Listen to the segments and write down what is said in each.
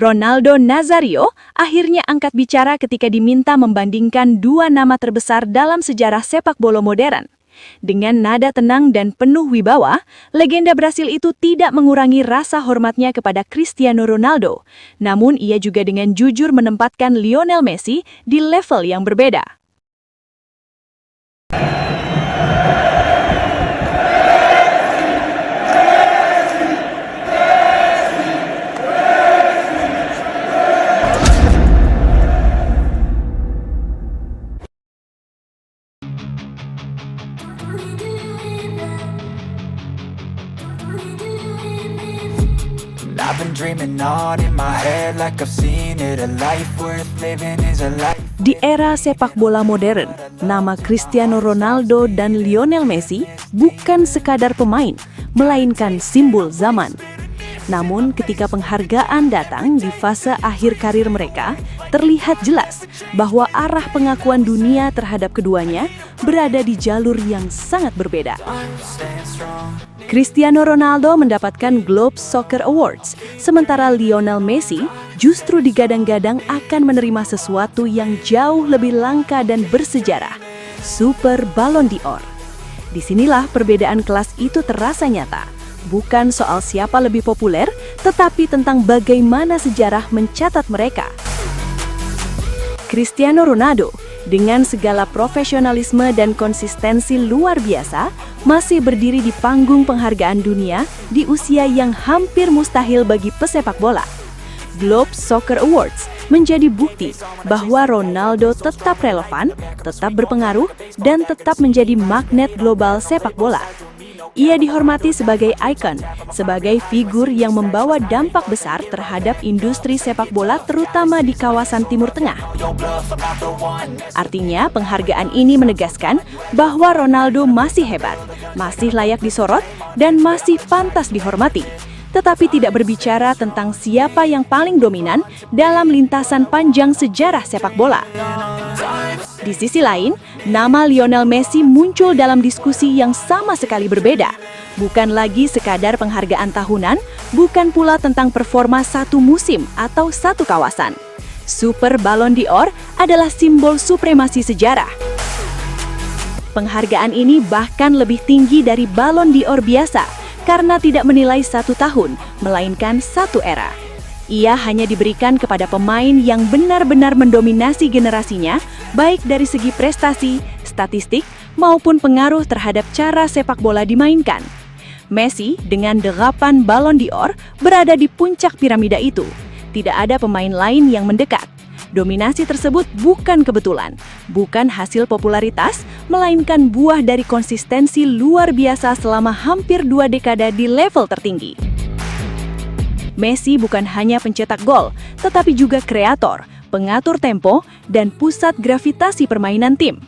Ronaldo Nazario akhirnya angkat bicara ketika diminta membandingkan dua nama terbesar dalam sejarah sepak bola modern. Dengan nada tenang dan penuh wibawa, legenda Brasil itu tidak mengurangi rasa hormatnya kepada Cristiano Ronaldo. Namun ia juga dengan jujur menempatkan Lionel Messi di level yang berbeda. I've been dreaming on in my head like I've seen it. A life worth living is a life. Di era sepak bola modern, nama Cristiano Ronaldo dan Lionel Messi bukan sekadar pemain, melainkan simbol zaman. Namun ketika penghargaan datang di fase akhir karir mereka, terlihat jelas bahwa arah pengakuan dunia terhadap keduanya berada di jalur yang sangat berbeda. Cristiano Ronaldo mendapatkan Globe Soccer Awards, sementara Lionel Messi justru digadang-gadang akan menerima sesuatu yang jauh lebih langka dan bersejarah, Super Ballon d'Or. Disinilah perbedaan kelas itu terasa nyata, bukan soal siapa lebih populer, tetapi tentang bagaimana sejarah mencatat mereka. Cristiano Ronaldo, dengan segala profesionalisme dan konsistensi luar biasa, masih berdiri di panggung penghargaan dunia di usia yang hampir mustahil bagi pesepak bola. Globe Soccer Awards menjadi bukti bahwa Ronaldo tetap relevan, tetap berpengaruh, dan tetap menjadi magnet global sepak bola. Ia dihormati sebagai ikon, sebagai figur yang membawa dampak besar terhadap industri sepak bola terutama di kawasan Timur Tengah. Artinya, penghargaan ini menegaskan bahwa Ronaldo masih hebat, masih layak disorot, dan masih pantas dihormati. Tetapi tidak berbicara tentang siapa yang paling dominan dalam lintasan panjang sejarah sepak bola. Di sisi lain, nama Lionel Messi muncul dalam diskusi yang sama sekali berbeda. Bukan lagi sekadar penghargaan tahunan, bukan pula tentang performa satu musim atau satu kawasan. Super Ballon d'Or adalah simbol supremasi sejarah. Penghargaan ini bahkan lebih tinggi dari Ballon d'Or biasa, karena tidak menilai satu tahun, melainkan satu era. Ia hanya diberikan kepada pemain yang benar-benar mendominasi generasinya, baik dari segi prestasi, statistik, maupun pengaruh terhadap cara sepak bola dimainkan. Messi dengan 8 Ballon d'Or berada di puncak piramida itu. Tidak ada pemain lain yang mendekat. Dominasi tersebut bukan kebetulan, bukan hasil popularitas, melainkan buah dari konsistensi luar biasa selama hampir 2 dekade di level tertinggi. Messi bukan hanya pencetak gol, tetapi juga kreator, pengatur tempo, dan pusat gravitasi permainan tim.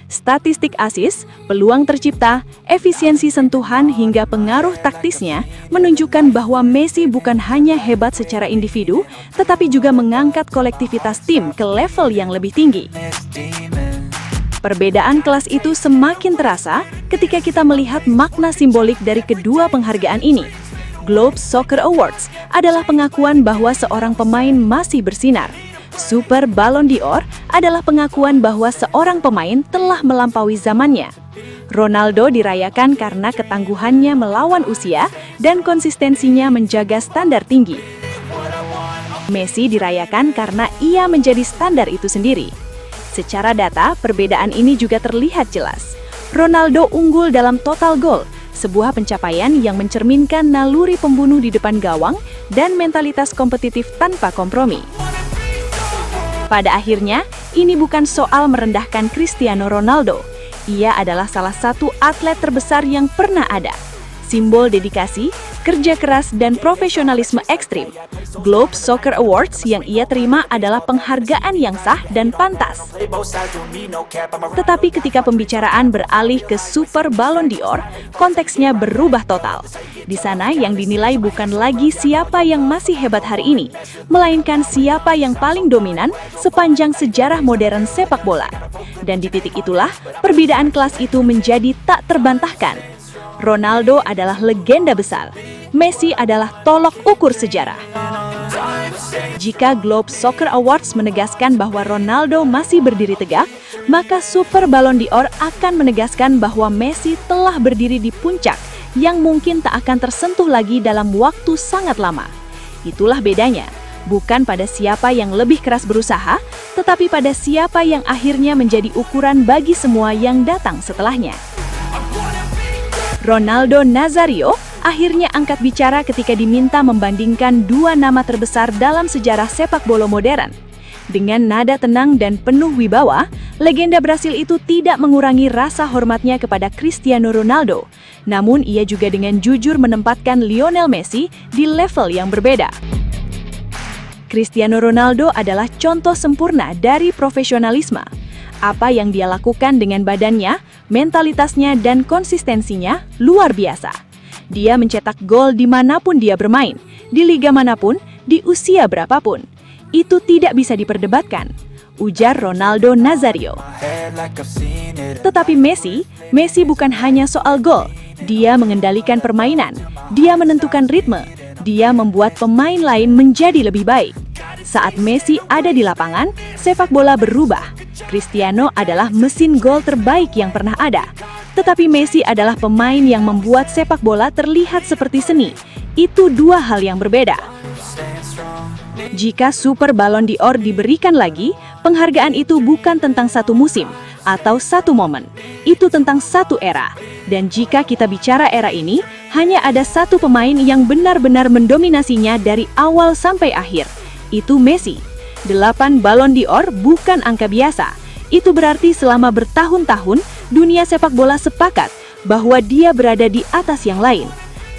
Statistik assist, peluang tercipta, efisiensi sentuhan hingga pengaruh taktisnya menunjukkan bahwa Messi bukan hanya hebat secara individu, tetapi juga mengangkat kolektivitas tim ke level yang lebih tinggi. Perbedaan kelas itu semakin terasa ketika kita melihat makna simbolik dari kedua penghargaan ini. Globe Soccer Awards adalah pengakuan bahwa seorang pemain masih bersinar. Super Ballon d'Or adalah pengakuan bahwa seorang pemain telah melampaui zamannya. Ronaldo dirayakan karena ketangguhannya melawan usia dan konsistensinya menjaga standar tinggi. Messi dirayakan karena ia menjadi standar itu sendiri. Secara data, perbedaan ini juga terlihat jelas. Ronaldo unggul dalam total gol, sebuah pencapaian yang mencerminkan naluri pembunuh di depan gawang dan mentalitas kompetitif tanpa kompromi. Pada akhirnya, ini bukan soal merendahkan Cristiano Ronaldo. Ia adalah salah satu atlet terbesar yang pernah ada. Simbol dedikasi, kerja keras, dan profesionalisme ekstrim. Globe Soccer Awards yang ia terima adalah penghargaan yang sah dan pantas. Tetapi ketika pembicaraan beralih ke Super Ballon d'Or, konteksnya berubah total. Di sana yang dinilai bukan lagi siapa yang masih hebat hari ini, melainkan siapa yang paling dominan sepanjang sejarah modern sepak bola. Dan di titik itulah, perbedaan kelas itu menjadi tak terbantahkan. Ronaldo adalah legenda besar, Messi adalah tolok ukur sejarah. Jika Globe Soccer Awards menegaskan bahwa Ronaldo masih berdiri tegak, maka Super Ballon d'Or akan menegaskan bahwa Messi telah berdiri di puncak yang mungkin tak akan tersentuh lagi dalam waktu sangat lama. Itulah bedanya, bukan pada siapa yang lebih keras berusaha, tetapi pada siapa yang akhirnya menjadi ukuran bagi semua yang datang setelahnya. Ronaldo Nazario akhirnya angkat bicara ketika diminta membandingkan dua nama terbesar dalam sejarah sepak bola modern. Dengan nada tenang dan penuh wibawa, legenda Brasil itu tidak mengurangi rasa hormatnya kepada Cristiano Ronaldo. Namun ia juga dengan jujur menempatkan Lionel Messi di level yang berbeda. Cristiano Ronaldo adalah contoh sempurna dari profesionalisme. Apa yang dia lakukan dengan badannya, mentalitasnya, dan konsistensinya luar biasa. Dia mencetak gol dimanapun dia bermain, di liga manapun, di usia berapapun. Itu tidak bisa diperdebatkan, ujar Ronaldo Nazario. Tetapi Messi bukan hanya soal gol. Dia mengendalikan permainan, dia menentukan ritme, dia membuat pemain lain menjadi lebih baik. Saat Messi ada di lapangan, sepak bola berubah. Cristiano adalah mesin gol terbaik yang pernah ada. Tetapi Messi adalah pemain yang membuat sepak bola terlihat seperti seni. Itu dua hal yang berbeda. Jika Super Ballon d'Or diberikan lagi, penghargaan itu bukan tentang satu musim atau satu momen. Itu tentang satu era. Dan jika kita bicara era ini, hanya ada satu pemain yang benar-benar mendominasinya dari awal sampai akhir. Itu Messi. 8 Ballon d'Or bukan angka biasa. Itu berarti selama bertahun-tahun, dunia sepak bola sepakat bahwa dia berada di atas yang lain.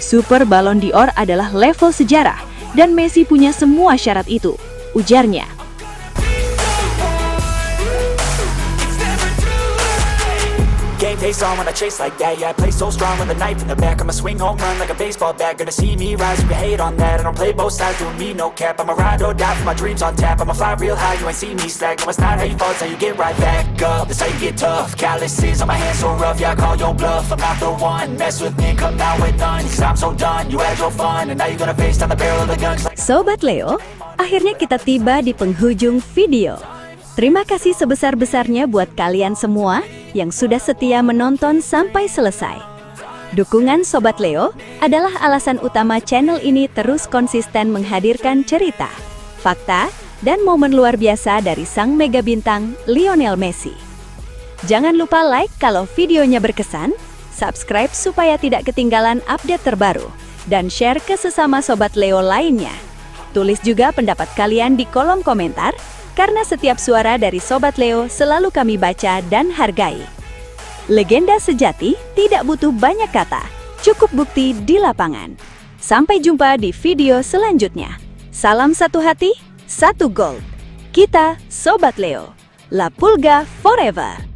Super Ballon d'Or adalah level sejarah, dan Messi punya semua syarat itu, ujarnya. Game face on when I chase like that. Yeah, I play so strong with a knife in the back. I'ma swing home run like a baseball bat. Gonna see me rise, you can hate on that. I don't play both sides, doing me no cap. I'ma ride or die for my dreams on tap. I'ma fly real high, you ain't see me slack. No, it's not how you fall, it's how you get right back up. That's how you get tough. Calluses on my hands so rough, yeah, I call your bluff. I'm not the one, mess with me, come down with none. Cause I'm so done, you had your fun. And now you're gonna face down the barrel of the gun. Sobat Leo, akhirnya kita tiba di penghujung video. Terima kasih sebesar-besarnya buat kalian semua yang sudah setia menonton sampai selesai. Dukungan Sobat Leo adalah alasan utama channel ini terus konsisten menghadirkan cerita, fakta, dan momen luar biasa dari sang mega bintang Lionel Messi. Jangan lupa like kalau videonya berkesan, subscribe supaya tidak ketinggalan update terbaru, dan share ke sesama Sobat Leo lainnya. Tulis juga pendapat kalian di kolom komentar, karena setiap suara dari Sobat Leo selalu kami baca dan hargai. Legenda sejati tidak butuh banyak kata, cukup bukti di lapangan. Sampai jumpa di video selanjutnya. Salam satu hati, satu gold. Kita Sobat Leo. La Pulga forever.